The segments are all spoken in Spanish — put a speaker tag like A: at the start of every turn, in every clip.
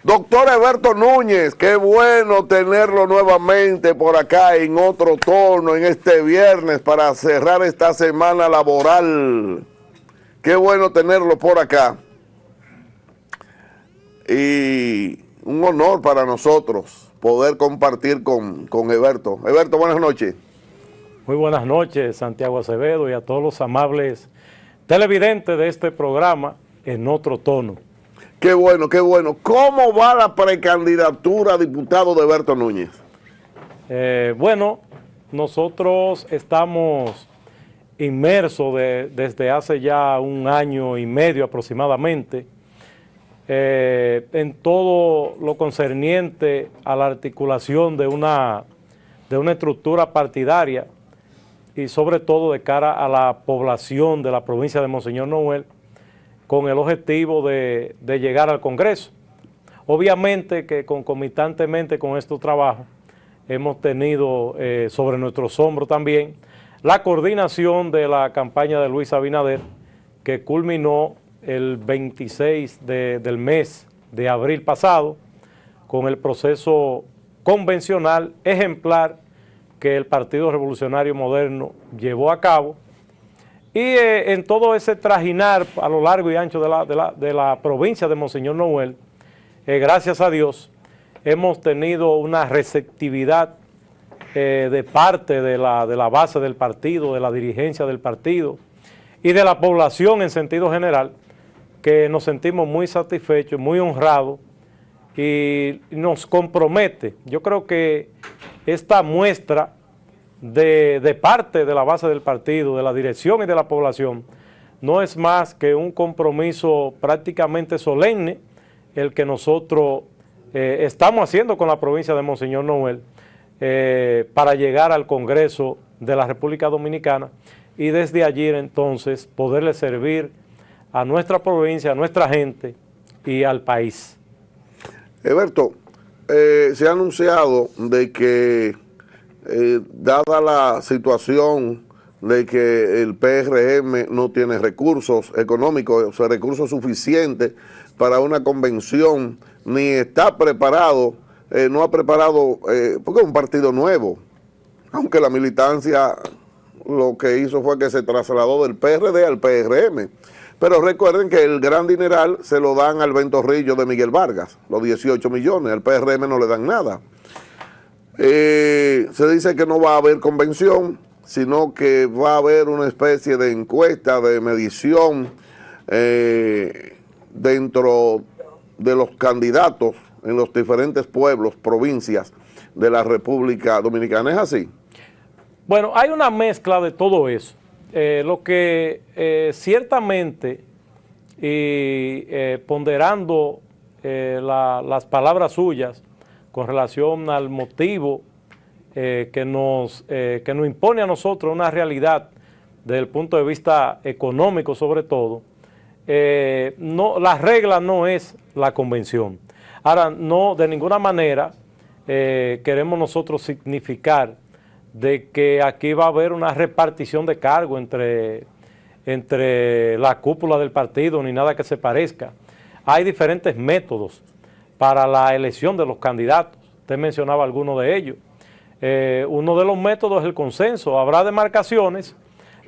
A: Doctor Heberto Núñez, qué bueno tenerlo nuevamente por acá en otro tono, en este viernes, para cerrar esta semana laboral. Qué bueno tenerlo por acá. Y un honor para nosotros poder compartir con Heberto. Heberto, buenas noches.
B: Muy buenas noches, Santiago Acevedo, y a todos los amables televidentes de este programa en otro tono.
A: Qué bueno, qué bueno. ¿Cómo va la precandidatura a diputado de Heberto Núñez?
B: Bueno, nosotros estamos inmersos desde hace ya 1 año y medio aproximadamente en todo lo concerniente a la articulación de una estructura partidaria y sobre todo de cara a la población de la provincia de Monseñor Noel, con el objetivo de llegar al Congreso. Obviamente que concomitantemente con estos trabajos hemos tenido sobre nuestros hombros también la coordinación de la campaña de Luis Abinader, que culminó el 26 del mes de abril pasado con el proceso convencional ejemplar que el Partido Revolucionario Moderno llevó a cabo. Y en todo ese trajinar a lo largo y ancho de la provincia de Monseñor Noel, gracias a Dios, hemos tenido una receptividad de parte de la base del partido, de la dirigencia del partido y de la población en sentido general, que nos sentimos muy satisfechos, muy honrados y nos compromete. Yo creo que esta muestra de parte de la base del partido, de la dirección y de la población, no es más que un compromiso prácticamente solemne el que nosotros estamos haciendo con la provincia de Monseñor Noel para llegar al Congreso de la República Dominicana y desde allí entonces poderle servir a nuestra provincia, a nuestra gente y al país.
A: Heberto, se ha anunciado de que dada la situación de que el PRM no tiene recursos económicos, o sea, recursos suficientes para una convención, ni está preparado, no ha preparado, porque es un partido nuevo, aunque la militancia lo que hizo fue que se trasladó del PRD al PRM. Pero recuerden que el gran dineral se lo dan al Ventorrillo de Miguel Vargas, los 18 millones, al PRM no le dan nada. Se dice que no va a haber convención, sino que va a haber una especie de encuesta, de medición dentro de los candidatos en los diferentes pueblos, provincias de la República Dominicana. ¿Es así?
B: Bueno, hay una mezcla de todo eso. Lo que ciertamente, y ponderando las palabras suyas, con relación al motivo que nos impone a nosotros una realidad desde el punto de vista económico sobre todo, la regla no es la convención. Ahora, no de ninguna manera queremos nosotros significar de que aquí va a haber una repartición de cargo entre la cúpula del partido, ni nada que se parezca. Hay diferentes métodos para la elección de los candidatos. Usted mencionaba algunos de ellos. Uno de los métodos es el consenso. Habrá demarcaciones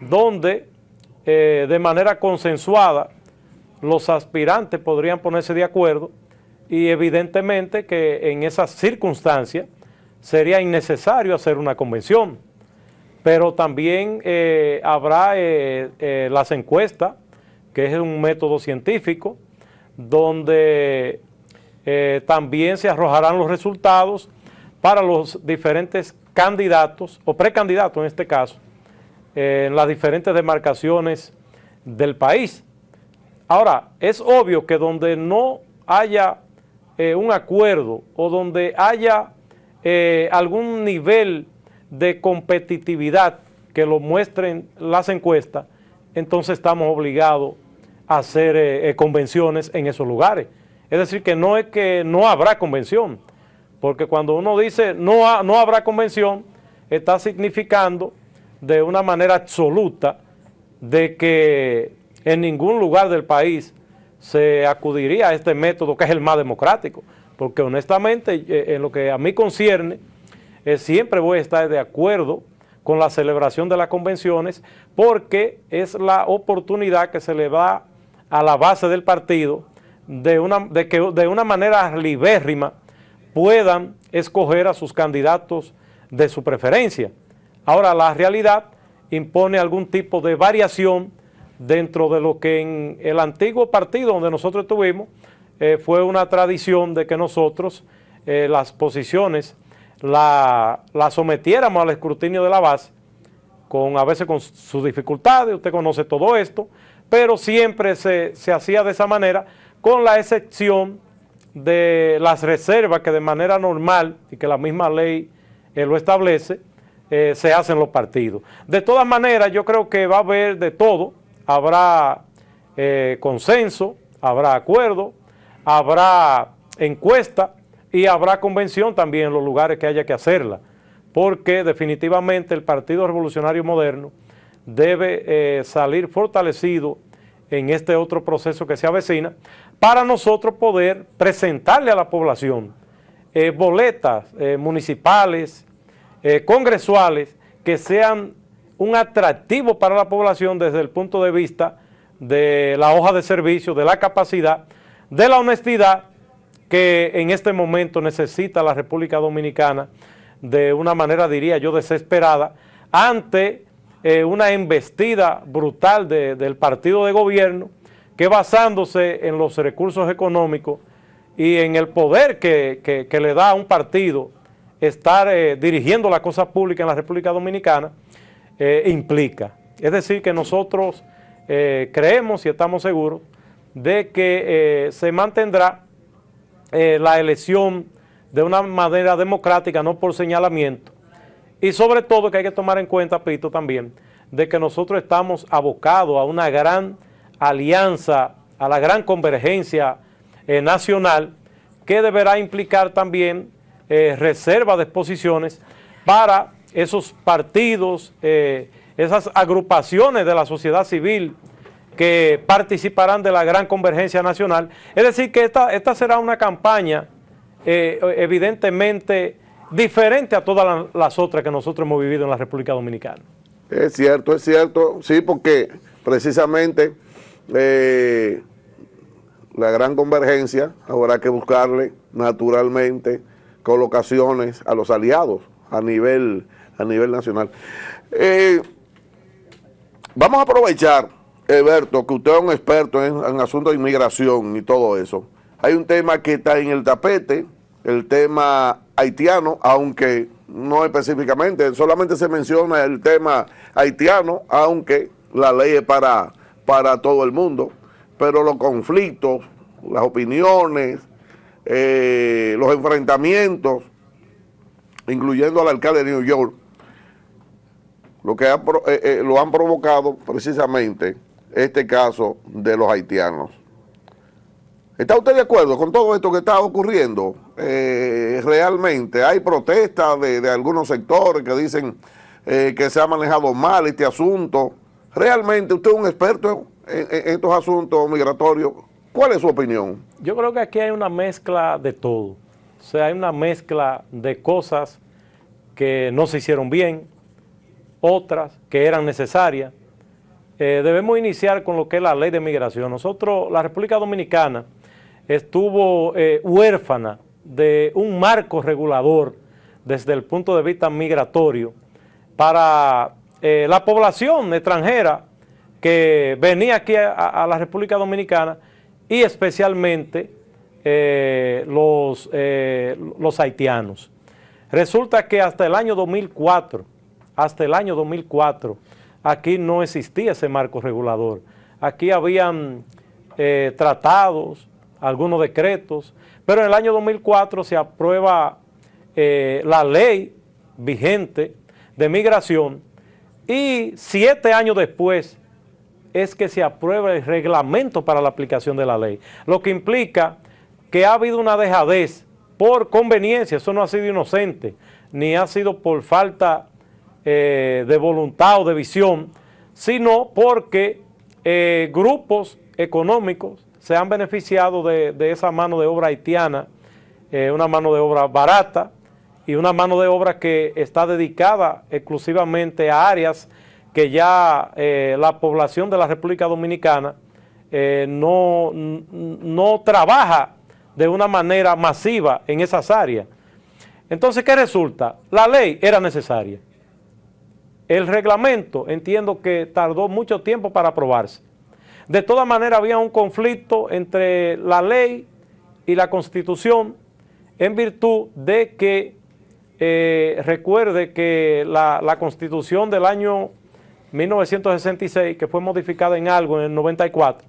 B: donde de manera consensuada los aspirantes podrían ponerse de acuerdo y evidentemente que en esas circunstancias sería innecesario hacer una convención. Pero también habrá las encuestas, que es un método científico, donde también se arrojarán los resultados para los diferentes candidatos, o precandidatos en este caso, en las diferentes demarcaciones del país. Ahora, es obvio que donde no haya un acuerdo o donde haya algún nivel de competitividad que lo muestren las encuestas, entonces estamos obligados a hacer convenciones en esos lugares. Es decir, que no habrá convención, porque cuando uno dice no habrá convención, está significando de una manera absoluta de que en ningún lugar del país se acudiría a este método que es el más democrático, porque honestamente, en lo que a mí concierne, siempre voy a estar de acuerdo con la celebración de las convenciones, porque es la oportunidad que se le da a la base del partido de que de una manera libérrima puedan escoger a sus candidatos de su preferencia. Ahora, la realidad impone algún tipo de variación dentro de lo que en el antiguo partido donde nosotros estuvimos fue una tradición de que nosotros las posiciones la sometiéramos al escrutinio de la base, a veces con sus dificultades, usted conoce todo esto, pero siempre se hacía de esa manera, con la excepción de las reservas que de manera normal, y que la misma ley lo establece, se hacen los partidos. De todas maneras, yo creo que va a haber de todo, habrá consenso, habrá acuerdo, habrá encuesta y habrá convención también en los lugares que haya que hacerla, porque definitivamente el Partido Revolucionario Moderno debe salir fortalecido en este otro proceso que se avecina, para nosotros poder presentarle a la población boletas municipales, congresuales, que sean un atractivo para la población desde el punto de vista de la hoja de servicio, de la capacidad, de la honestidad que en este momento necesita la República Dominicana de una manera, diría yo, desesperada, ante una embestida brutal del partido de gobierno, que basándose en los recursos económicos y en el poder que le da a un partido estar dirigiendo la cosa pública en la República Dominicana, implica. Es decir, que nosotros creemos y estamos seguros de que se mantendrá la elección de una manera democrática, no por señalamiento, y sobre todo que hay que tomar en cuenta, Pito, también, de que nosotros estamos abocados a una gran alianza, a la gran convergencia nacional, que deberá implicar también reserva de posiciones para esos partidos, esas agrupaciones de la sociedad civil que participarán de la gran convergencia nacional. Es decir, que esta será una campaña evidentemente diferente a todas las otras que nosotros hemos vivido en la República Dominicana.
A: Es cierto, sí, porque precisamente la gran convergencia habrá que buscarle naturalmente colocaciones a los aliados a nivel nacional. Vamos a aprovechar, Eberto, que usted es un experto en asuntos de inmigración y todo eso. Hay un tema que está en el tapete, el tema haitiano, aunque no específicamente, solamente se menciona el tema haitiano, aunque la ley es para todo el mundo, pero los conflictos, las opiniones, los enfrentamientos, incluyendo al alcalde de New York, lo han provocado precisamente este caso de los haitianos. ¿Está usted de acuerdo con todo esto que está ocurriendo? Realmente hay protestas de algunos sectores que dicen que se ha manejado mal este asunto. Realmente usted es un experto en estos asuntos migratorios. ¿Cuál es su opinión?
B: Yo creo que aquí hay una mezcla de todo. O sea, hay una mezcla de cosas que no se hicieron bien, otras que eran necesarias. Debemos iniciar con lo que es la ley de migración. Nosotros, la República Dominicana, estuvo huérfana de un marco regulador desde el punto de vista migratorio para la población extranjera que venía aquí a la República Dominicana, y especialmente los haitianos. Resulta que hasta el año 2004, aquí no existía ese marco regulador. Aquí habían tratados, algunos decretos, pero en el año 2004 se aprueba la ley vigente de migración, y 7 años después es que se aprueba el reglamento para la aplicación de la ley, lo que implica que ha habido una dejadez por conveniencia. Eso no ha sido inocente, ni ha sido por falta de voluntad o de visión, sino porque grupos económicos se han beneficiado de esa mano de obra haitiana una mano de obra barata y una mano de obra que está dedicada exclusivamente a áreas que ya la población de la República Dominicana no trabaja de una manera masiva en esas áreas. Entonces, ¿qué resulta? La ley era necesaria. El reglamento, entiendo que tardó mucho tiempo para aprobarse. De todas maneras, había un conflicto entre la ley y la Constitución en virtud de que, recuerde que la Constitución del año 1966, que fue modificada en algo en el 94,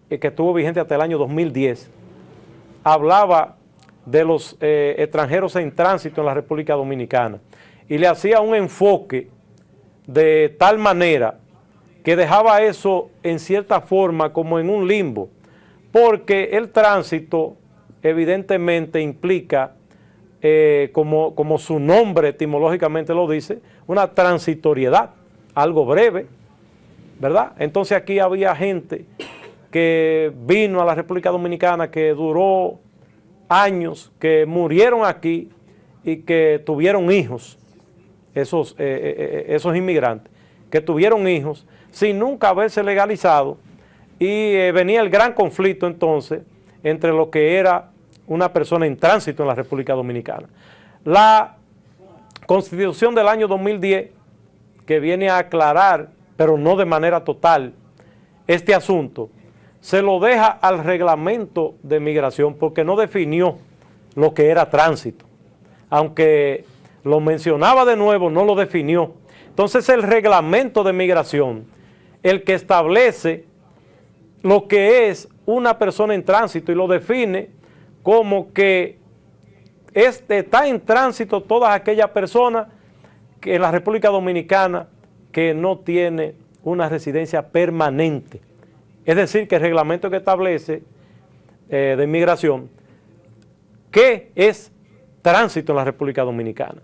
B: que estuvo vigente hasta el año 2010, hablaba de los extranjeros en tránsito en la República Dominicana y le hacía un enfoque de tal manera que dejaba eso en cierta forma como en un limbo, porque el tránsito evidentemente implica, como su nombre etimológicamente lo dice, una transitoriedad, algo breve, ¿verdad? Entonces aquí había gente que vino a la República Dominicana, que duró años, que murieron aquí y que tuvieron hijos, esos inmigrantes, que tuvieron hijos sin nunca haberse legalizado, y venía el gran conflicto entonces entre lo que era una persona en tránsito en la República Dominicana. La Constitución del año 2010, que viene a aclarar, pero no de manera total, este asunto, se lo deja al reglamento de migración porque no definió lo que era tránsito. Aunque lo mencionaba de nuevo, no lo definió. Entonces el reglamento de migración, el que establece lo que es una persona en tránsito y lo define como que está en tránsito todas aquellas personas que en la República Dominicana que no tiene una residencia permanente. Es decir, que el reglamento que establece de inmigración, ¿qué es tránsito en la República Dominicana?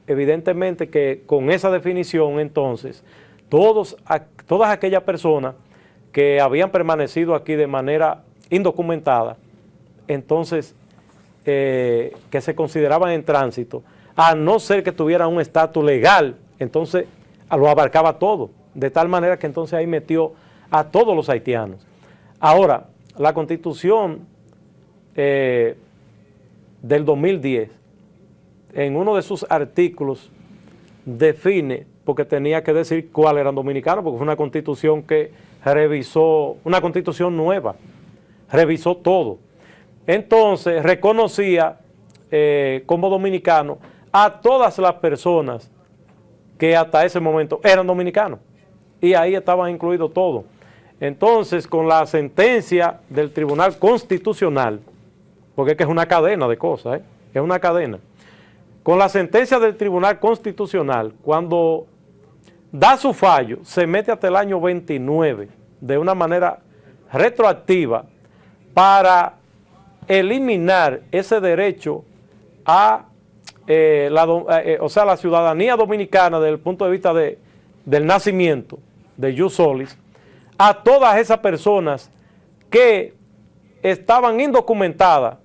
B: Evidentemente que con esa definición entonces, todas aquellas personas que habían permanecido aquí de manera indocumentada, entonces que se consideraban en tránsito, a no ser que tuvieran un estatus legal, entonces lo abarcaba todo, de tal manera que entonces ahí metió a todos los haitianos. Ahora, la Constitución del 2010, en uno de sus artículos, define, porque tenía que decir cuáles eran dominicanos, porque fue una Constitución que revisó, una Constitución nueva, revisó todo. Entonces, reconocía como dominicano a todas las personas que hasta ese momento eran dominicanos, y ahí estaban incluidos todos. Entonces, con la sentencia del Tribunal Constitucional, porque es que es una cadena de cosas, es una cadena, con la sentencia del Tribunal Constitucional, cuando da su fallo, se mete hasta el año 29 de una manera retroactiva para eliminar ese derecho a la ciudadanía dominicana desde el punto de vista del nacimiento, de jus solis, a todas esas personas que estaban indocumentadas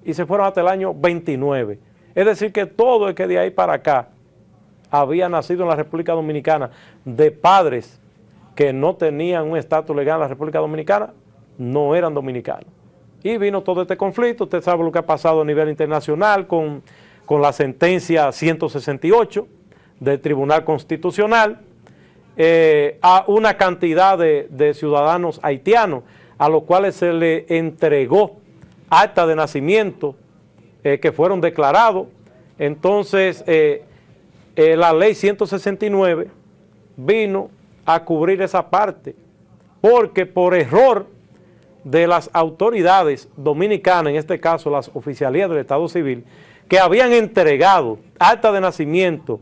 B: y se fueron hasta el año 29. Es decir, que todo el que de ahí para acá había nacido en la República Dominicana de padres que no tenían un estatus legal en la República Dominicana, no eran dominicanos. Y vino todo este conflicto. Usted sabe lo que ha pasado a nivel internacional con la sentencia 168 del Tribunal Constitucional, a una cantidad de ciudadanos haitianos a los cuales se le entregó acta de nacimiento que fueron declarados. Entonces la ley 169 vino a cubrir esa parte, porque por error de las autoridades dominicanas, en este caso las oficialías del Estado Civil, que habían entregado acta de nacimiento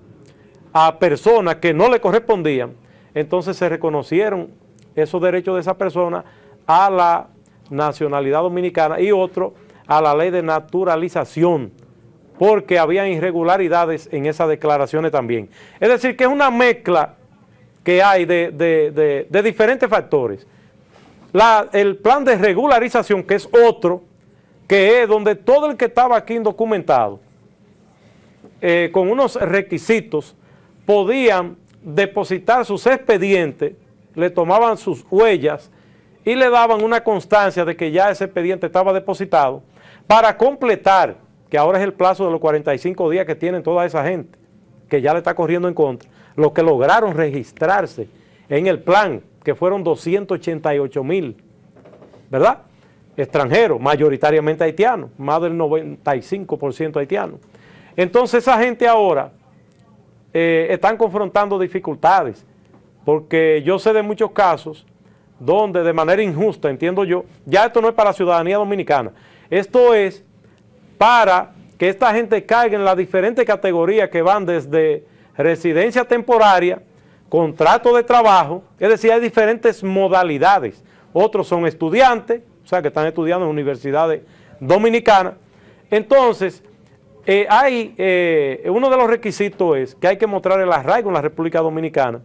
B: a personas que no le correspondían, entonces se reconocieron esos derechos de esa persona a la nacionalidad dominicana y otro a la ley de naturalización, porque había irregularidades en esas declaraciones también. Es decir, que es una mezcla que hay de diferentes factores. El plan de regularización, que es otro, que es donde todo el que estaba aquí indocumentado, con unos requisitos, podían depositar sus expedientes, le tomaban sus huellas y le daban una constancia de que ya ese expediente estaba depositado para completar, que ahora es el plazo de los 45 días que tienen toda esa gente, que ya le está corriendo en contra, los que lograron registrarse en el plan, que fueron 288,000, ¿verdad? Extranjeros, mayoritariamente haitianos, más del 95% haitianos. Entonces esa gente ahora están confrontando dificultades, porque yo sé de muchos casos donde de manera injusta, entiendo yo, ya esto no es para la ciudadanía dominicana, esto es para que esta gente caiga en las diferentes categorías que van desde residencia temporaria, contrato de trabajo, es decir, hay diferentes modalidades. Otros son estudiantes, o sea, que están estudiando en universidades dominicanas. Entonces, uno de los requisitos es que hay que mostrar el arraigo en la República Dominicana,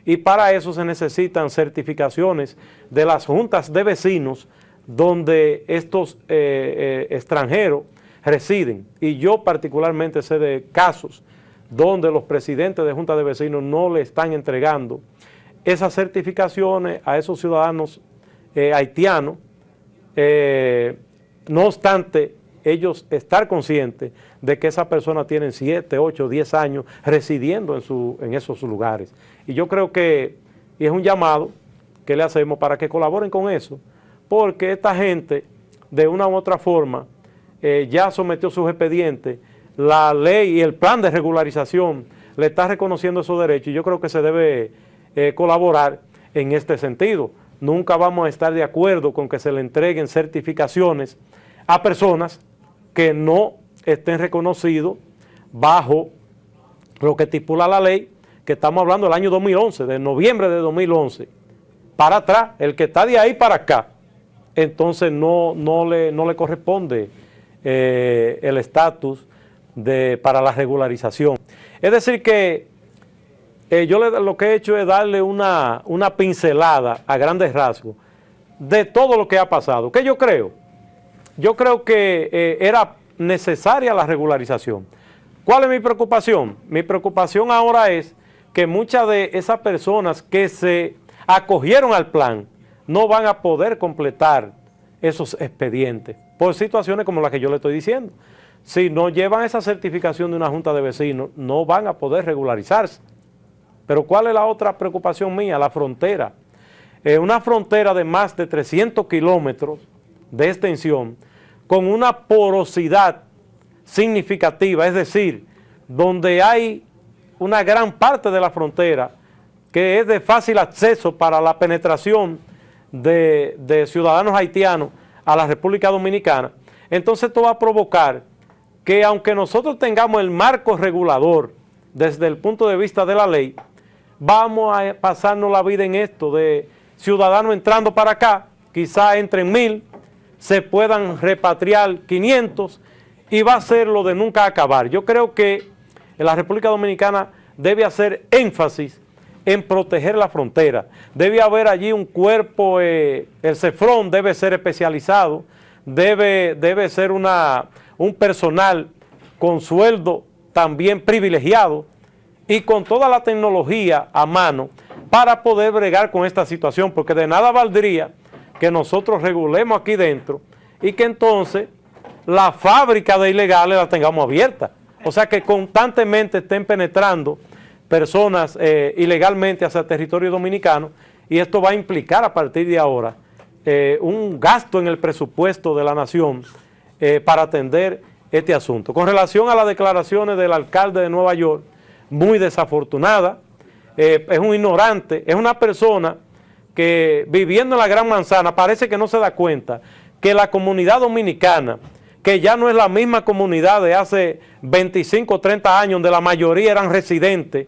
B: y para eso se necesitan certificaciones de las juntas de vecinos donde estos extranjeros residen. Y yo particularmente sé de casos donde los presidentes de juntas de vecinos no le están entregando esas certificaciones a esos ciudadanos haitianos, no obstante ellos estar conscientes de que esas personas tienen 7, 8, 10 años residiendo en esos lugares. Y yo creo que, y es un llamado que le hacemos para que colaboren con eso, porque esta gente, de una u otra forma, ya sometió sus expedientes, la ley y el plan de regularización le está reconociendo esos derechos, y yo creo que se debe colaborar en este sentido. Nunca vamos a estar de acuerdo con que se le entreguen certificaciones a personas que no estén reconocidos bajo lo que estipula la ley, que estamos hablando del año 2011, de noviembre de 2011, para atrás, el que está de ahí para acá, entonces no le corresponde el estatus para la regularización. Es decir que yo lo que he hecho es darle una pincelada a grandes rasgos de todo lo que ha pasado. ¿Qué yo creo? Yo creo que era necesaria la regularización. ¿Cuál es mi preocupación? Mi preocupación ahora es que muchas de esas personas que se acogieron al plan no van a poder completar esos expedientes por situaciones como las que yo le estoy diciendo. Si no llevan esa certificación de una junta de vecinos, no van a poder regularizarse. Pero ¿cuál es la otra preocupación mía? La frontera. Una frontera de más de 300 kilómetros de extensión, con una porosidad significativa, es decir, donde hay una gran parte de la frontera que es de fácil acceso para la penetración de ciudadanos haitianos a la República Dominicana. Entonces esto va a provocar que, aunque nosotros tengamos el marco regulador desde el punto de vista de la ley, vamos a pasarnos la vida en esto de ciudadanos entrando para acá, quizá entren 1,000, se puedan repatriar 500 y va a ser lo de nunca acabar. Yo creo que la República Dominicana debe hacer énfasis en proteger la frontera. Debe haber allí un cuerpo, el CEFRON debe ser especializado, debe ser un personal con sueldo también privilegiado y con toda la tecnología a mano para poder bregar con esta situación, porque de nada valdría que nosotros regulemos aquí dentro y que entonces la fábrica de ilegales la tengamos abierta. O sea, que constantemente estén penetrando personas ilegalmente hacia el territorio dominicano, y esto va a implicar a partir de ahora un gasto en el presupuesto de la nación para atender este asunto. Con relación a las declaraciones del alcalde de Nueva York, muy desafortunada, es un ignorante, es una persona que viviendo en la Gran Manzana parece que no se da cuenta que la comunidad dominicana, que ya no es la misma comunidad de hace 25 o 30 años, donde la mayoría eran residentes,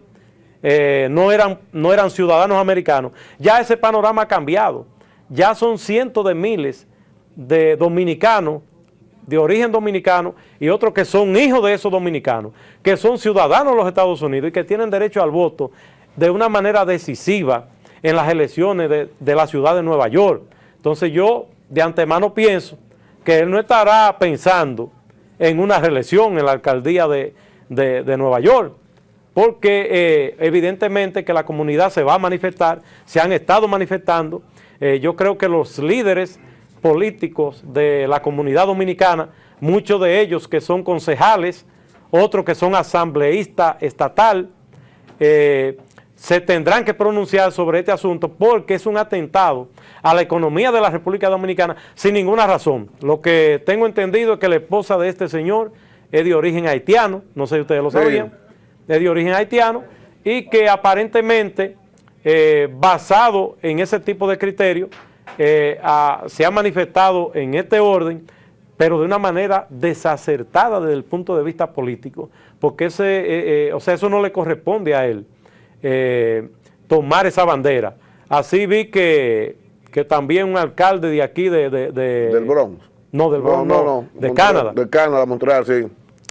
B: no eran ciudadanos americanos, ya ese panorama ha cambiado. Ya son cientos de miles de dominicanos, de origen dominicano, y otros que son hijos de esos dominicanos, que son ciudadanos de los Estados Unidos y que tienen derecho al voto de una manera decisiva en las elecciones de la ciudad de Nueva York. Entonces yo de antemano pienso que él no estará pensando en una reelección en la alcaldía de Nueva York, porque evidentemente que la comunidad se va a manifestar, se han estado manifestando. Yo creo que los líderes políticos de la comunidad dominicana, muchos de ellos que son concejales, otros que son asambleístas estatal, se tendrán que pronunciar sobre este asunto porque es un atentado a la economía de la República Dominicana sin ninguna razón. Lo que tengo entendido es que la esposa de este señor es de origen haitiano, no sé si ustedes lo sabían, es de origen haitiano, y que aparentemente, basado en ese tipo de criterios, se ha manifestado en este orden, pero de una manera desacertada desde el punto de vista político, porque eso no le corresponde a él, tomar esa bandera. Así vi que también un alcalde de aquí,
A: del Bronx.
B: No, del Bronx, no, de
A: Montreal,
B: Canadá.
A: De Canadá, Montreal, sí.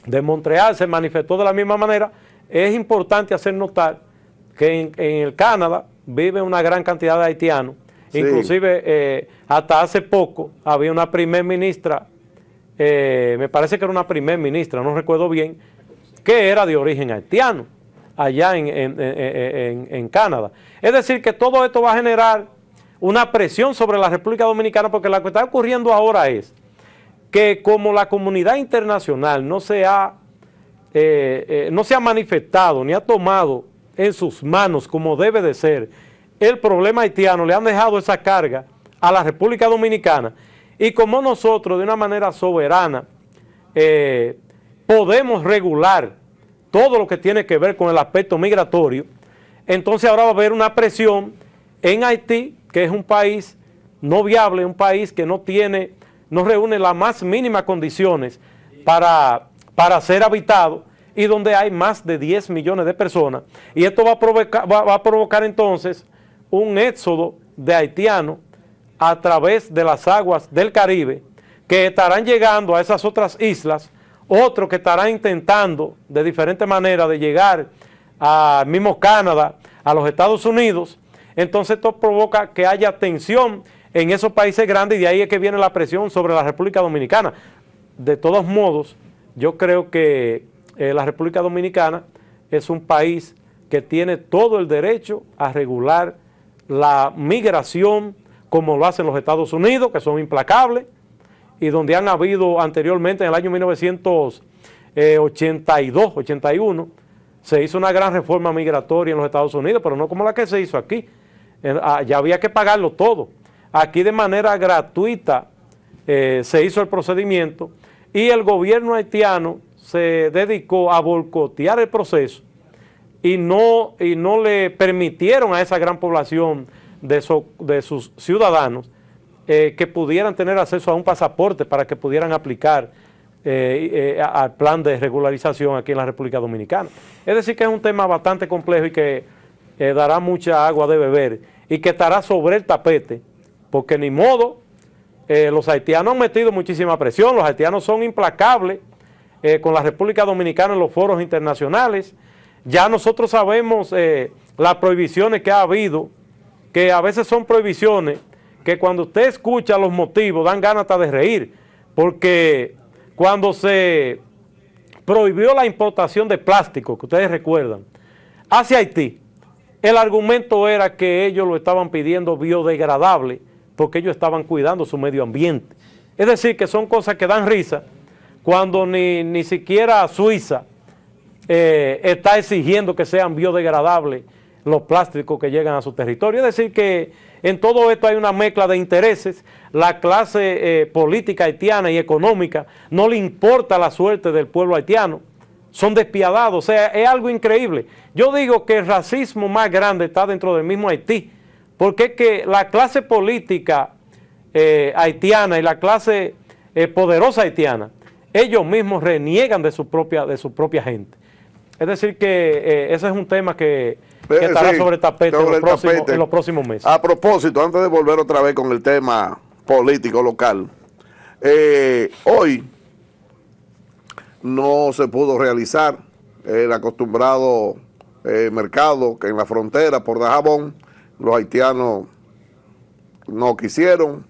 B: De Montreal se manifestó de la misma manera. Es importante hacer notar que en el Canadá vive una gran cantidad de haitianos. Sí. Inclusive hasta hace poco había una primer ministra, me parece que era una primer ministra, no recuerdo bien, que era de origen haitiano, allá en Canadá. Es decir, que todo esto va a generar una presión sobre la República Dominicana, porque lo que está ocurriendo ahora es que como la comunidad internacional no se ha manifestado ni ha tomado en sus manos como debe de ser el problema haitiano, le han dejado esa carga a la República Dominicana, y como nosotros de una manera soberana podemos regular todo lo que tiene que ver con el aspecto migratorio, entonces ahora va a haber una presión en Haití, que es un país no viable, un país que no reúne las más mínimas condiciones para ser habitado, y donde hay más de 10 millones de personas, y esto va a provocar entonces un éxodo de haitianos a través de las aguas del Caribe, que estarán llegando a esas otras islas, otros que estarán intentando de diferentes maneras de llegar al mismo Canadá, a los Estados Unidos. Entonces esto provoca que haya tensión en esos países grandes, y de ahí es que viene la presión sobre la República Dominicana. De todos modos, yo creo que la República Dominicana es un país que tiene todo el derecho a regular la migración como lo hacen los Estados Unidos, que son implacables, y donde han habido anteriormente, en el año 1982, 81, se hizo una gran reforma migratoria en los Estados Unidos, pero no como la que se hizo aquí. Ya había que pagarlo todo. Aquí de manera gratuita se hizo el procedimiento, y el gobierno haitiano se dedicó a boicotear el proceso y no le permitieron a esa gran población de sus ciudadanos que pudieran tener acceso a un pasaporte para que pudieran aplicar al plan de regularización aquí en la República Dominicana. Es decir, que es un tema bastante complejo y que dará mucha agua de beber y que estará sobre el tapete, porque ni modo, los haitianos han metido muchísima presión, los haitianos son implacables con la República Dominicana en los foros internacionales. Ya nosotros sabemos las prohibiciones que ha habido, que a veces son prohibiciones que cuando usted escucha los motivos dan ganas hasta de reír, porque cuando se prohibió la importación de plástico, que ustedes recuerdan, hacia Haití, el argumento era que ellos lo estaban pidiendo biodegradable porque ellos estaban cuidando su medio ambiente. Es decir, que son cosas que dan risa cuando ni siquiera Suiza está exigiendo que sean biodegradables los plásticos que llegan a su territorio. Es decir, que en todo esto hay una mezcla de intereses. La clase política haitiana y económica no le importa la suerte del pueblo haitiano, son despiadados, o sea, es algo increíble. Yo digo que el racismo más grande está dentro del mismo Haití, porque es que la clase política haitiana y la clase poderosa haitiana, ellos mismos reniegan de su propia gente. Es decir, que ese es un tema que estará sobre el tapete, en los próximos meses.
A: A propósito, antes de volver otra vez con el tema político local, hoy no se pudo realizar el acostumbrado mercado que en la frontera por Dajabón. Los haitianos no quisieron,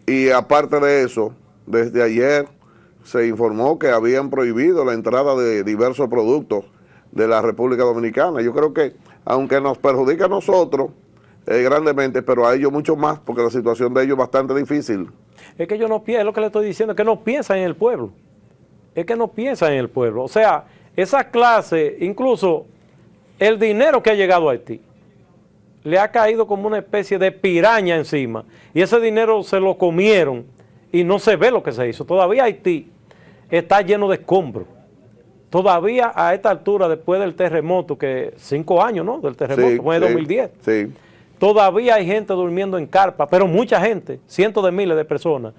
A: y aparte de eso, desde ayer se informó que habían prohibido la entrada de diversos productos de la República Dominicana. Yo creo que, aunque nos perjudica a nosotros grandemente, pero a ellos mucho más, porque la situación de ellos es bastante difícil.
B: Es que ellos no piensan, es lo que le estoy diciendo, es que no piensan en el pueblo. Es que no piensan en el pueblo. O sea, esa clase, incluso el dinero que ha llegado a Haití, le ha caído como una especie de piraña encima. Y ese dinero se lo comieron y no se ve lo que se hizo. Todavía Haití está lleno de escombros. Todavía a esta altura, después del terremoto, que 5 años, ¿no? Del terremoto,
A: Sí,
B: fue en 2010.
A: Sí.
B: Todavía hay gente durmiendo en carpa, pero mucha gente, cientos de miles de personas.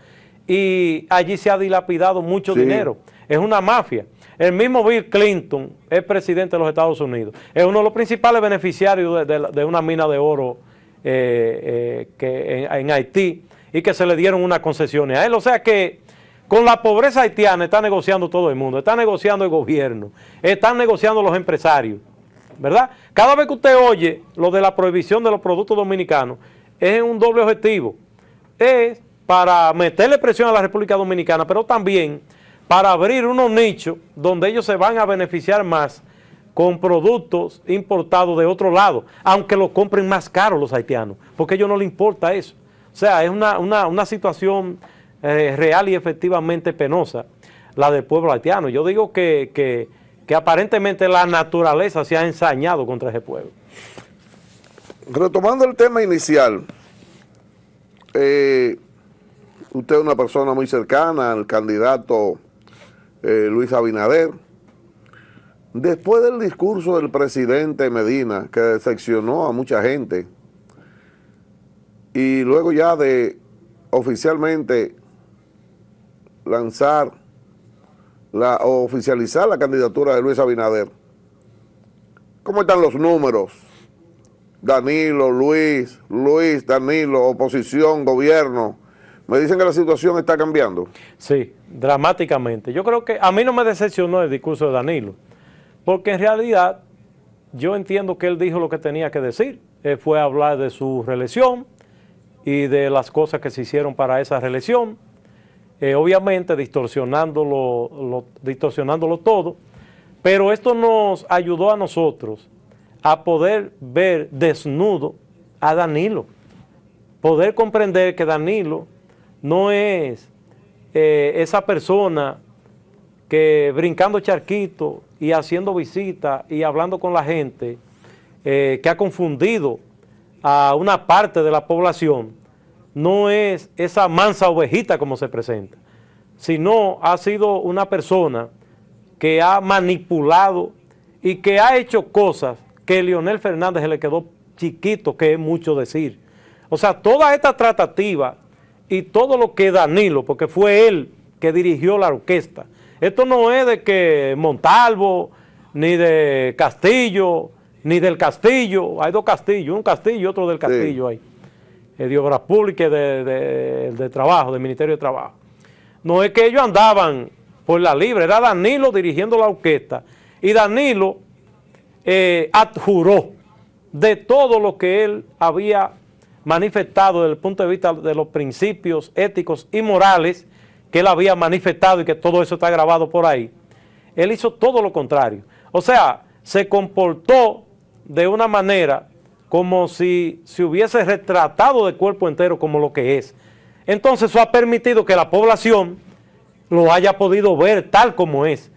B: Y allí se ha dilapidado mucho dinero. Es una mafia. El mismo Bill Clinton es presidente de los Estados Unidos. Es uno de los principales beneficiarios de una mina de oro en Haití y que se le dieron unas concesiones a él. O sea que con la pobreza haitiana está negociando todo el mundo, está negociando el gobierno, están negociando los empresarios, ¿verdad? Cada vez que usted oye lo de la prohibición de los productos dominicanos, es en un doble objetivo. Es para meterle presión a la República Dominicana, pero también para abrir unos nichos donde ellos se van a beneficiar más con productos importados de otro lado, aunque lo compren más caro los haitianos, porque a ellos no les importa eso. O sea, es una situación real y efectivamente penosa la del pueblo haitiano. Yo digo que aparentemente la naturaleza se ha ensañado contra ese pueblo.
A: Retomando el tema inicial, usted es una persona muy cercana al candidato Luis Abinader. Después del discurso del presidente Medina, que decepcionó a mucha gente, y luego ya de oficialmente lanzar o oficializar la candidatura de Luis Abinader, ¿cómo están los números? Danilo, Luis, Danilo, oposición, gobierno. Me dicen que la situación está cambiando.
B: Sí, dramáticamente. Yo creo que a mí no me decepcionó el discurso de Danilo, porque en realidad yo entiendo que él dijo lo que tenía que decir. Él fue a hablar de su reelección y de las cosas que se hicieron para esa reelección, obviamente distorsionándolo todo, pero esto nos ayudó a nosotros a poder ver desnudo a Danilo, poder comprender que Danilo no es esa persona que brincando charquito y haciendo visitas y hablando con la gente, que ha confundido a una parte de la población, no es esa mansa ovejita como se presenta, sino ha sido una persona que ha manipulado y que ha hecho cosas que Leonel Fernández se le quedó chiquito, que es mucho decir. O sea, toda esta tratativa y todo lo que Danilo, porque fue él que dirigió la orquesta, esto no es de que Montalvo, ni de Castillo, ni del Castillo, hay dos Castillos, un Castillo y otro del Castillo ahí, de Obras Públicas, de Trabajo, del Ministerio de Trabajo. No es que ellos andaban por la libre, era Danilo dirigiendo la orquesta, y Danilo adjuró de todo lo que él había manifestado desde el punto de vista de los principios éticos y morales que él había manifestado y que todo eso está grabado por ahí. Él hizo todo lo contrario. O sea, se comportó de una manera como si se hubiese retratado de cuerpo entero como lo que es. Entonces eso ha permitido que la población lo haya podido ver tal como es.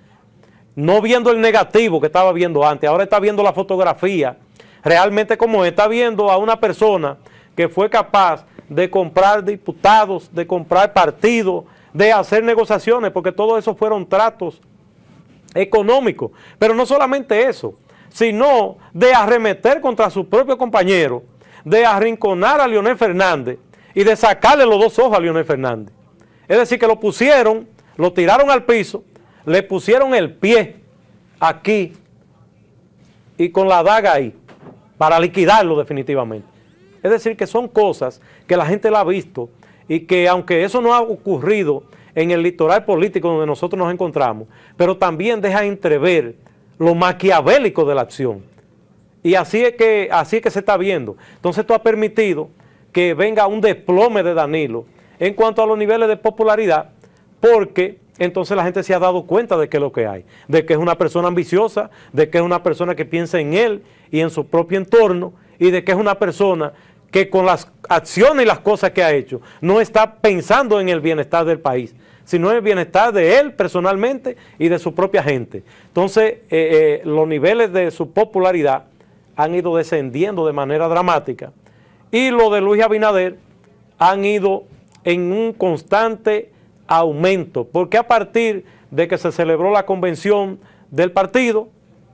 B: No viendo el negativo que estaba viendo antes, ahora está viendo la fotografía realmente como es. Está viendo a una persona que fue capaz de comprar diputados, de comprar partidos, de hacer negociaciones, porque todo eso fueron tratos económicos. Pero no solamente eso, sino de arremeter contra su propio compañero, de arrinconar a Leonel Fernández y de sacarle los dos ojos a Leonel Fernández. Es decir, que lo pusieron, lo tiraron al piso, le pusieron el pie aquí y con la daga ahí, para liquidarlo definitivamente. Es decir, que son cosas que la gente la ha visto y que aunque eso no ha ocurrido en el litoral político donde nosotros nos encontramos, pero también deja entrever lo maquiavélico de la acción. Y así es que se está viendo. Entonces esto ha permitido que venga un desplome de Danilo en cuanto a los niveles de popularidad, porque entonces la gente se ha dado cuenta de qué es lo que hay, de que es una persona ambiciosa, de que es una persona que piensa en él y en su propio entorno, y de que es una persona que con las acciones y las cosas que ha hecho no está pensando en el bienestar del país, sino en el bienestar de él personalmente y de su propia gente. Entonces, los niveles de su popularidad han ido descendiendo de manera dramática, y lo de Luis Abinader han ido en un constante aumento, porque a partir de que se celebró la convención del partido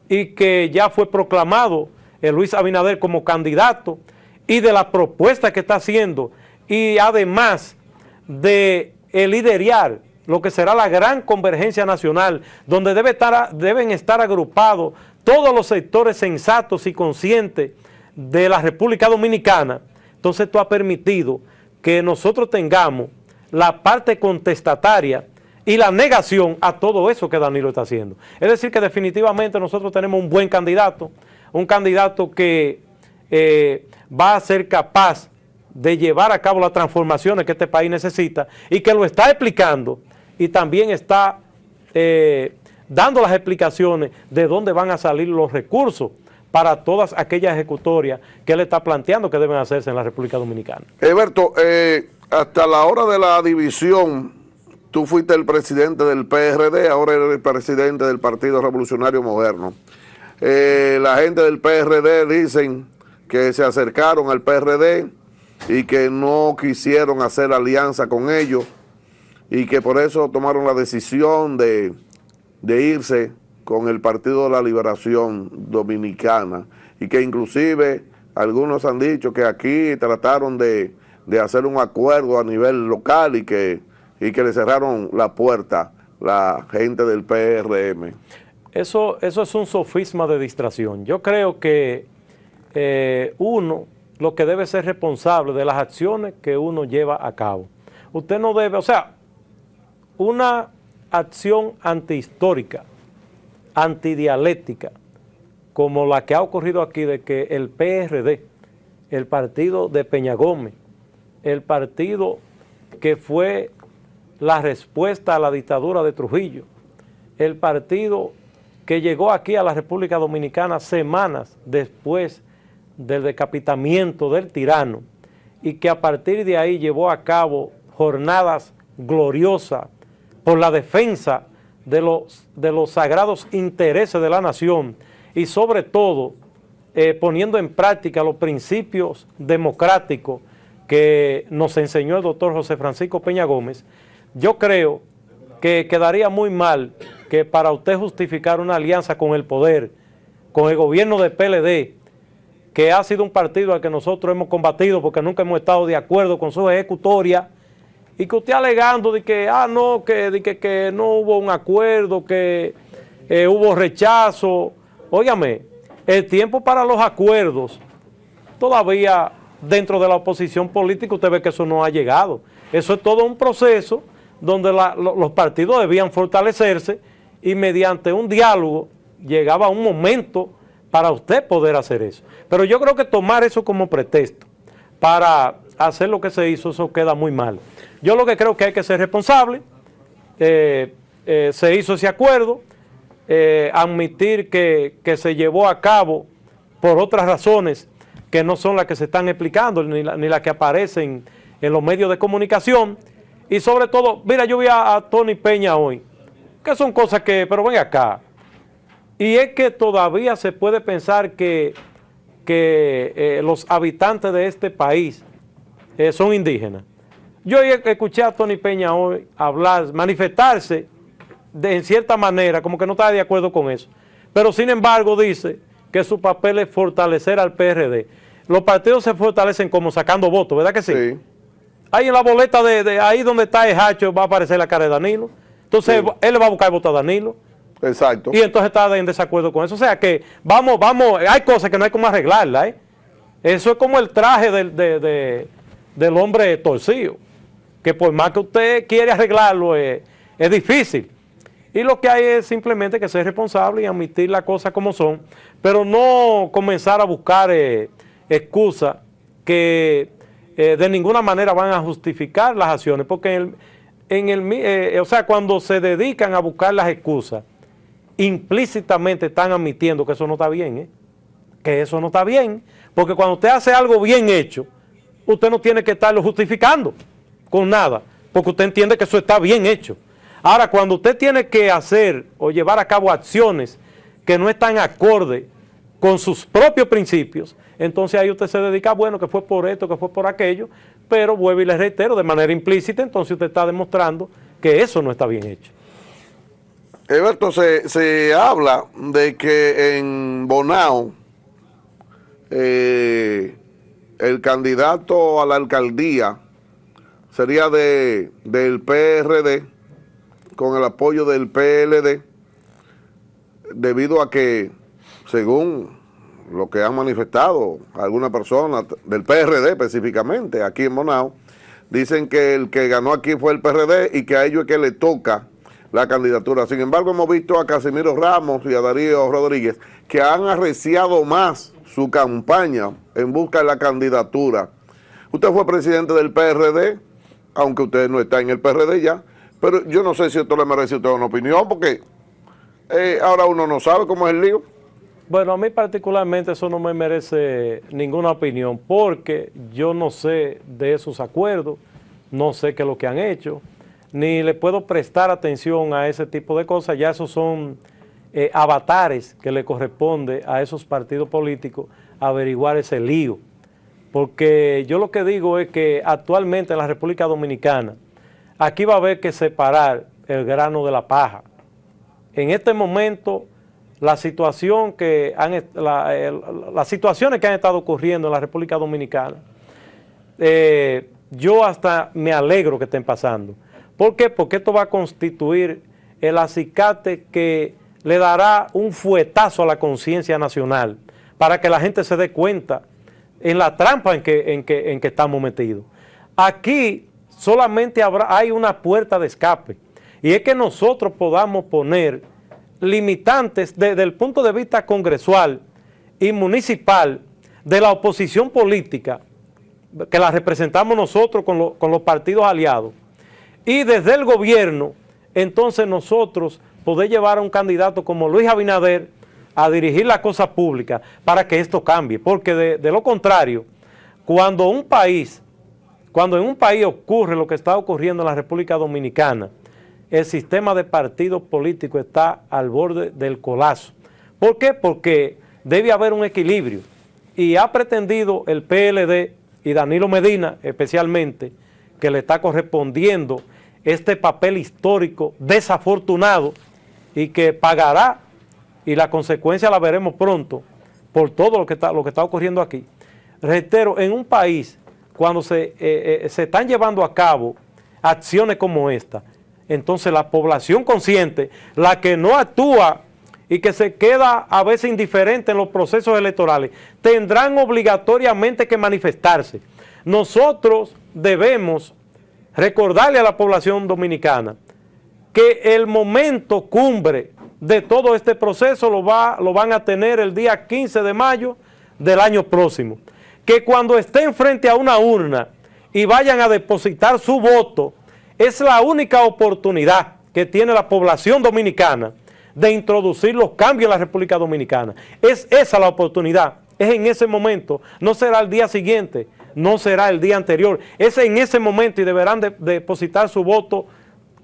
B: y que ya fue proclamado Luis Abinader como candidato, y de la propuesta que está haciendo, y además de liderar lo que será la gran convergencia nacional, donde deben estar agrupados todos los sectores sensatos y conscientes de la República Dominicana. Entonces esto ha permitido que nosotros tengamos la parte contestataria y la negación a todo eso que Danilo está haciendo. Es decir, que definitivamente nosotros tenemos un buen candidato, un candidato que va a ser capaz de llevar a cabo las transformaciones que este país necesita, y que lo está explicando, y también está dando las explicaciones de dónde van a salir los recursos para todas aquellas ejecutorias que él está planteando que deben hacerse en la República Dominicana.
A: Alberto, hasta la hora de la división, tú fuiste el presidente del PRD, ahora eres el presidente del Partido Revolucionario Moderno. La gente del PRD dicen que se acercaron al PRD y que no quisieron hacer alianza con ellos, y que por eso tomaron la decisión de irse con el Partido de la Liberación Dominicana, y que inclusive algunos han dicho que aquí trataron de hacer un acuerdo a nivel local y que le cerraron la puerta la gente del PRM.
B: Eso es un sofisma de distracción. Yo creo que uno lo que debe ser responsable de las acciones que uno lleva a cabo. Usted no debe, o sea, una acción antihistórica, antidialéctica, como la que ha ocurrido aquí, de que el PRD, el partido de Peña Gómez, el partido que fue la respuesta a la dictadura de Trujillo, el partido que llegó aquí a la República Dominicana semanas después del decapitamiento del tirano, y que a partir de ahí llevó a cabo jornadas gloriosas por la defensa de los sagrados intereses de la nación, y sobre todo poniendo en práctica los principios democráticos que nos enseñó el doctor José Francisco Peña Gómez. Yo creo que quedaría muy mal que para usted justificar una alianza con el poder, con el gobierno de PLD, que ha sido un partido al que nosotros hemos combatido porque nunca hemos estado de acuerdo con su ejecutoria, y que usted alegando de que, que no hubo un acuerdo, que hubo rechazo. Óigame, el tiempo para los acuerdos, todavía dentro de la oposición política usted ve que eso no ha llegado. Eso es todo un proceso donde los partidos debían fortalecerse, y mediante un diálogo llegaba un momento para usted poder hacer eso. Pero yo creo que tomar eso como pretexto para hacer lo que se hizo, eso queda muy mal. Yo lo que creo que hay que ser responsable. Se hizo ese acuerdo, admitir que se llevó a cabo por otras razones que no son las que se están explicando, ni las que aparecen en los medios de comunicación, y sobre todo, mira, yo vi a Tony Peña hoy, que son cosas que, pero ven acá, y es que todavía se puede pensar que los habitantes de este país son indígenas. Yo escuché a Tony Peña hoy hablar, manifestarse en cierta manera, como que no está de acuerdo con eso, pero sin embargo dice que su papel es fortalecer al PRD. Los partidos se fortalecen como sacando votos, ¿verdad que sí? Sí. Ahí en la boleta de ahí donde está el hacho va a aparecer la cara de Danilo. Entonces sí, él le va a buscar voto a Danilo.
A: Exacto.
B: Y entonces está en desacuerdo con eso. O sea que vamos, hay cosas que no hay como arreglarlas, ¿eh? Eso es como el traje del hombre torcido, que por más que usted quiere arreglarlo, es difícil. Y lo que hay es simplemente que ser responsable y admitir las cosas como son, pero no comenzar a buscar excusas que de ninguna manera van a justificar las acciones, porque o sea, cuando se dedican a buscar las excusas, implícitamente están admitiendo que eso no está bien, que eso no está bien, porque cuando usted hace algo bien hecho, usted no tiene que estarlo justificando con nada, porque usted entiende que eso está bien hecho. Ahora, cuando usted tiene que hacer o llevar a cabo acciones que no están acorde con sus propios principios, entonces ahí usted se dedica, bueno, que fue por esto, que fue por aquello, pero vuelvo y le reitero, de manera implícita, entonces usted está demostrando que eso no está bien hecho.
A: Alberto, se habla de que en Bonao el candidato a la alcaldía sería del PRD con el apoyo del PLD, debido a que, según lo que han manifestado algunas personas del PRD específicamente aquí en Bonao, dicen que el que ganó aquí fue el PRD y que a ellos es que le toca la candidatura. Sin embargo, hemos visto a Casimiro Ramos y a Darío Rodríguez que han arreciado más su campaña en busca de la candidatura. Usted fue presidente del PRD, aunque usted no está en el PRD ya, pero yo no sé si esto le merece a usted una opinión, porque ahora uno no sabe cómo es el lío.
B: Bueno, a mí particularmente eso no me merece ninguna opinión, porque yo no sé de esos acuerdos, no sé qué es lo que han hecho, ni le puedo prestar atención a ese tipo de cosas. Ya esos son avatares que le corresponde a esos partidos políticos averiguar ese lío. Porque yo lo que digo es que actualmente en la República Dominicana, aquí va a haber que separar el grano de la paja. En este momento, las situaciones que han estado ocurriendo en la República Dominicana, yo hasta me alegro que estén pasando. ¿Por qué? Porque esto va a constituir el acicate que le dará un fuetazo a la conciencia nacional para que la gente se dé cuenta en la trampa en que estamos metidos. Aquí solamente hay una puerta de escape, y es que nosotros podamos poner limitantes desde el punto de vista congresual y municipal de la oposición política, que la representamos nosotros con los partidos aliados, y desde el gobierno, entonces nosotros poder llevar a un candidato como Luis Abinader a dirigir la cosa pública para que esto cambie, porque de lo contrario, cuando en un país ocurre lo que está ocurriendo en la República Dominicana, el sistema de partidos políticos está al borde del colapso. ¿Por qué? Porque debe haber un equilibrio, y ha pretendido el PLD y Danilo Medina especialmente, que le está correspondiendo este papel histórico desafortunado y que pagará, y la consecuencia la veremos pronto por todo lo que está ocurriendo aquí. Reitero, en un país cuando se están llevando a cabo acciones como esta, entonces la población consciente, la que no actúa y que se queda a veces indiferente en los procesos electorales, tendrán obligatoriamente que manifestarse. Nosotros debemos recordarle a la población dominicana que el momento cumbre de todo este proceso lo van a tener el día 15 de mayo del año próximo. Que cuando estén frente a una urna y vayan a depositar su voto, es la única oportunidad que tiene la población dominicana de introducir los cambios en la República Dominicana. Es esa la oportunidad, es en ese momento, no será el día siguiente, no será el día anterior, es en ese momento, y deberán depositar su voto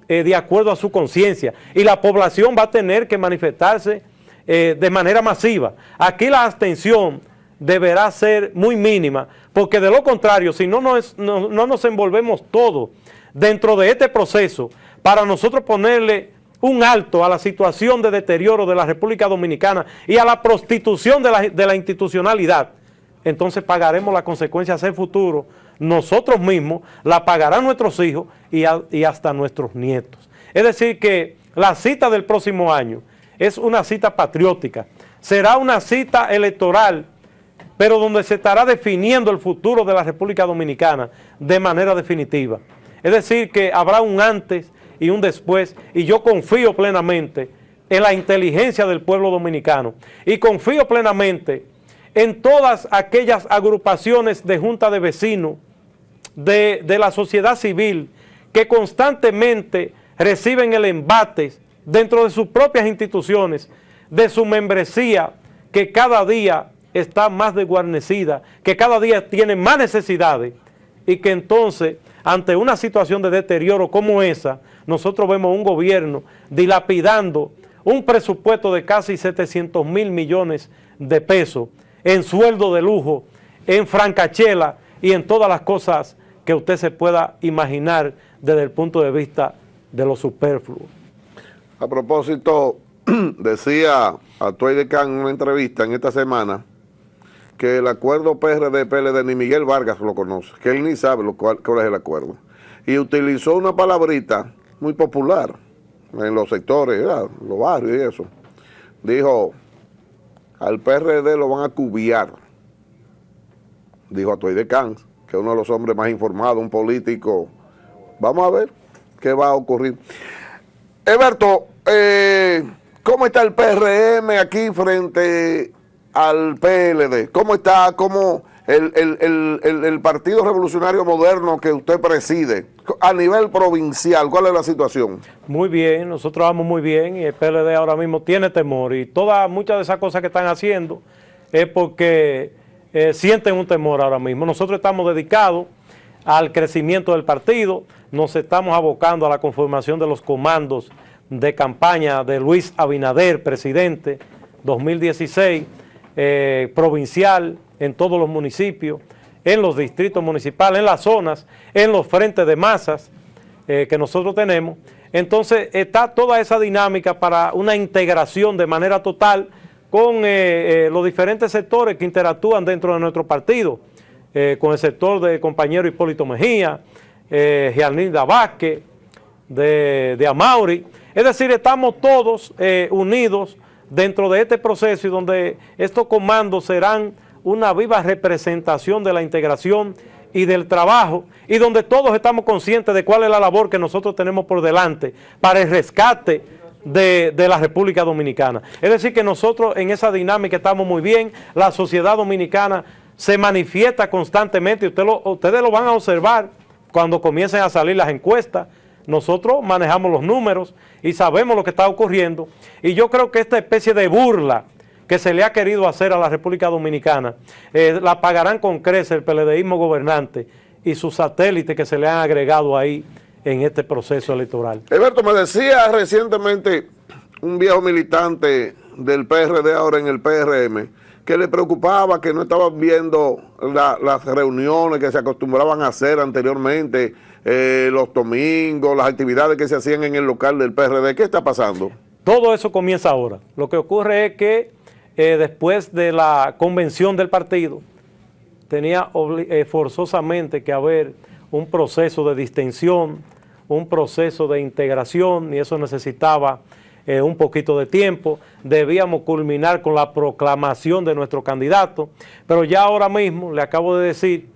B: de acuerdo a su conciencia, y la población va a tener que manifestarse de manera masiva. Aquí la abstención deberá ser muy mínima, porque de lo contrario, si no nos envolvemos todos dentro de este proceso para nosotros ponerle un alto a la situación de deterioro de la República Dominicana y a la prostitución de la institucionalidad, entonces pagaremos las consecuencias en el futuro nosotros mismos, la pagarán nuestros hijos y hasta nuestros nietos. Es decir que la cita del próximo año es una cita patriótica, será una cita electoral, pero donde se estará definiendo el futuro de la República Dominicana de manera definitiva. Es decir que habrá un antes y un después, y yo confío plenamente en la inteligencia del pueblo dominicano, y confío plenamente en todas aquellas agrupaciones de junta de vecinos, de la sociedad civil, que constantemente reciben el embate dentro de sus propias instituciones, de su membresía, que cada día está más desguarnecida, que cada día tiene más necesidades, y que entonces, ante una situación de deterioro como esa, nosotros vemos un gobierno dilapidando un presupuesto de casi 700.000 millones de pesos en sueldo de lujo, en francachela y en todas las cosas que usted se pueda imaginar desde el punto de vista de lo superfluo.
A: A propósito, decía Atuey Can en una entrevista en esta semana que el acuerdo PRD-PLD ni Miguel Vargas lo conoce, que él ni sabe cuál es el acuerdo. Y utilizó una palabrita muy popular en los sectores, los barrios y eso. Dijo, al PRD lo van a cubiar. Dijo Atuey Can, que es uno de los hombres más informados, un político. Vamos a ver qué va a ocurrir. Eberto, ¿cómo está el PRM aquí frente al PLD? ¿Cómo está el Partido Revolucionario Moderno que usted preside a nivel provincial? ¿Cuál es la situación?
B: Muy bien, nosotros vamos muy bien y el PLD ahora mismo tiene temor, y muchas de esas cosas que están haciendo es porque sienten un temor ahora mismo. Nosotros estamos dedicados al crecimiento del partido, nos estamos abocando a la conformación de los comandos de campaña de Luis Abinader, presidente, 2016, provincial, en todos los municipios, en los distritos municipales, en las zonas, en los frentes de masas que nosotros tenemos. Entonces está toda esa dinámica para una integración de manera total con los diferentes sectores que interactúan dentro de nuestro partido, con el sector de compañero Hipólito Mejía, Gianilda Vázquez, de Amauri. Es decir, estamos todos unidos dentro de este proceso, y donde estos comandos serán una viva representación de la integración y del trabajo, y donde todos estamos conscientes de cuál es la labor que nosotros tenemos por delante para el rescate de la República Dominicana. Es decir, que nosotros en esa dinámica estamos muy bien. La sociedad dominicana se manifiesta constantemente, y ustedes lo van a observar cuando comiencen a salir las encuestas. Nosotros manejamos los números y sabemos lo que está ocurriendo, y yo creo que esta especie de burla que se le ha querido hacer a la República Dominicana, la pagarán con creces el PLDismo gobernante y sus satélites que se le han agregado ahí en este proceso electoral.
A: Eberto, me decía recientemente un viejo militante del PRD ahora en el PRM, que le preocupaba que no estaban viendo las reuniones que se acostumbraban a hacer anteriormente, los domingos, las actividades que se hacían en el local del PRD. ¿Qué está pasando?
B: Todo eso comienza ahora. Lo que ocurre es que después de la convención del partido, tenía forzosamente que haber un proceso de distensión, un proceso de integración, y eso necesitaba un poquito de tiempo. Debíamos culminar con la proclamación de nuestro candidato, pero ya ahora mismo le acabo de decir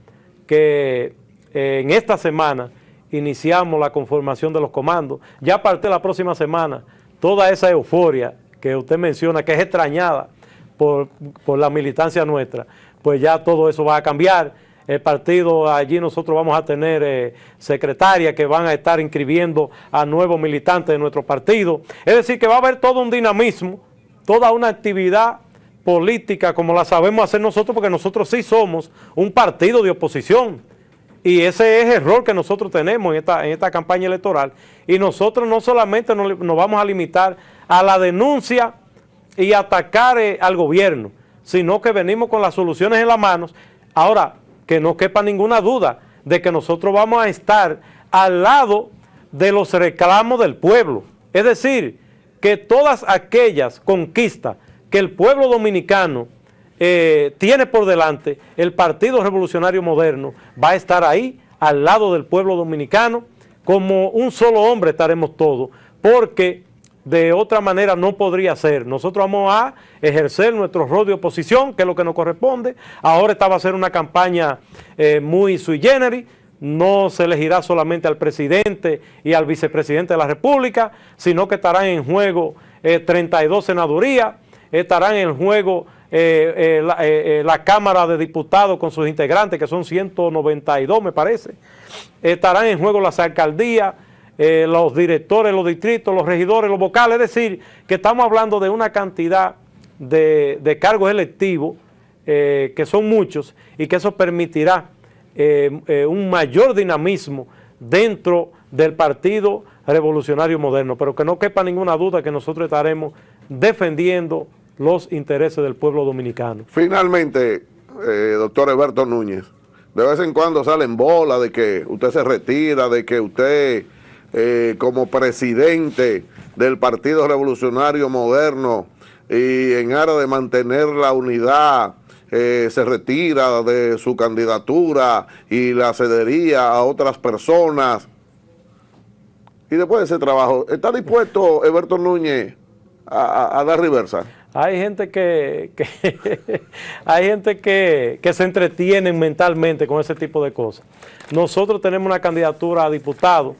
B: que en esta semana iniciamos la conformación de los comandos. Ya a partir de la próxima semana, toda esa euforia que usted menciona, que es extrañada por la militancia nuestra, pues ya todo eso va a cambiar. El partido, allí nosotros vamos a tener secretarias que van a estar inscribiendo a nuevos militantes de nuestro partido. Es decir, que va a haber todo un dinamismo, toda una actividad política como la sabemos hacer nosotros, porque nosotros sí somos un partido de oposición. Y ese es el rol que nosotros tenemos en esta campaña electoral. Y nosotros no solamente nos vamos a limitar a la denuncia y atacar al gobierno, sino que venimos con las soluciones en las manos. Ahora, que no quepa ninguna duda de que nosotros vamos a estar al lado de los reclamos del pueblo. Es decir, que todas aquellas conquistas que el pueblo dominicano tiene por delante, el Partido Revolucionario Moderno va a estar ahí, al lado del pueblo dominicano. Como un solo hombre estaremos todos, porque de otra manera no podría ser. Nosotros vamos a ejercer nuestro rol de oposición, que es lo que nos corresponde. Ahora esta va a ser una campaña muy sui generis. No se elegirá solamente al presidente y al vicepresidente de la República, sino que estarán en juego 32 senadurías, estarán en juego la Cámara de Diputados con sus integrantes, que son 192 me parece. Estarán en juego las alcaldías, los directores, los distritos, los regidores, los vocales, es decir, que estamos hablando de una cantidad de cargos electivos que son muchos y que eso permitirá un mayor dinamismo dentro del Partido Revolucionario Moderno, pero que no quepa ninguna duda que nosotros estaremos defendiendo los intereses del pueblo dominicano.
A: Finalmente, doctor Heberto Núñez, de vez en cuando salen bolas de que usted se retira, de que usted como presidente del Partido Revolucionario Moderno y en aras de mantener la unidad se retira de su candidatura y la cedería a otras personas. Y después de ese trabajo, ¿está dispuesto Heberto Núñez a dar reversa?
B: Hay gente hay gente que se entretienen mentalmente con ese tipo de cosas. Nosotros tenemos una candidatura a diputado.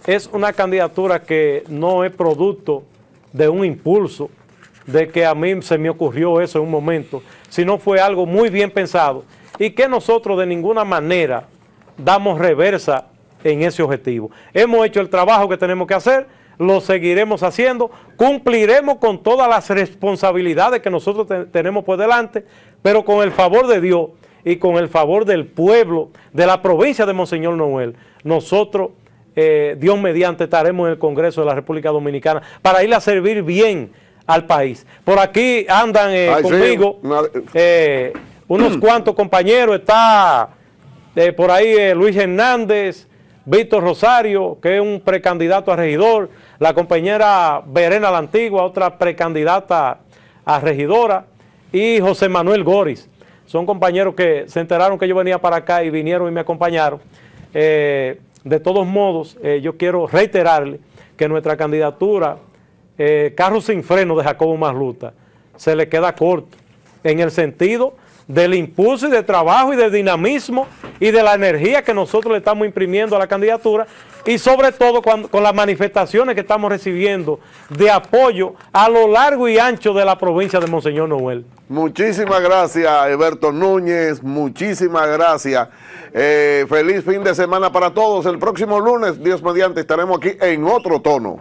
B: Es una candidatura que no es producto de un impulso, de que a mí se me ocurrió eso en un momento, sino fue algo muy bien pensado y que nosotros de ninguna manera damos reversa en ese objetivo. Hemos hecho el trabajo que tenemos que hacer, lo seguiremos haciendo, cumpliremos con todas las responsabilidades que nosotros tenemos por delante, pero con el favor de Dios y con el favor del pueblo de la provincia de Monseñor Noel, nosotros, Dios mediante, estaremos en el Congreso de la República Dominicana para ir a servir bien al país. Por aquí andan conmigo unos cuantos compañeros, está por ahí Luis Hernández, Víctor Rosario, que es un precandidato a regidor, la compañera Verena la Antigua, otra precandidata a regidora, y José Manuel Goris. Son compañeros que se enteraron que yo venía para acá y vinieron y me acompañaron. De todos modos, yo quiero reiterarle que nuestra candidatura, Carro Sin Freno de Jacobo Masluta, se le queda corto en el sentido del impulso y de trabajo y del dinamismo y de la energía que nosotros le estamos imprimiendo a la candidatura y sobre todo con las manifestaciones que estamos recibiendo de apoyo a lo largo y ancho de la provincia de Monseñor Noel.
A: Muchísimas gracias, Heberto Núñez, muchísimas gracias. Feliz fin de semana para todos. El próximo lunes, Dios mediante, estaremos aquí en otro tono.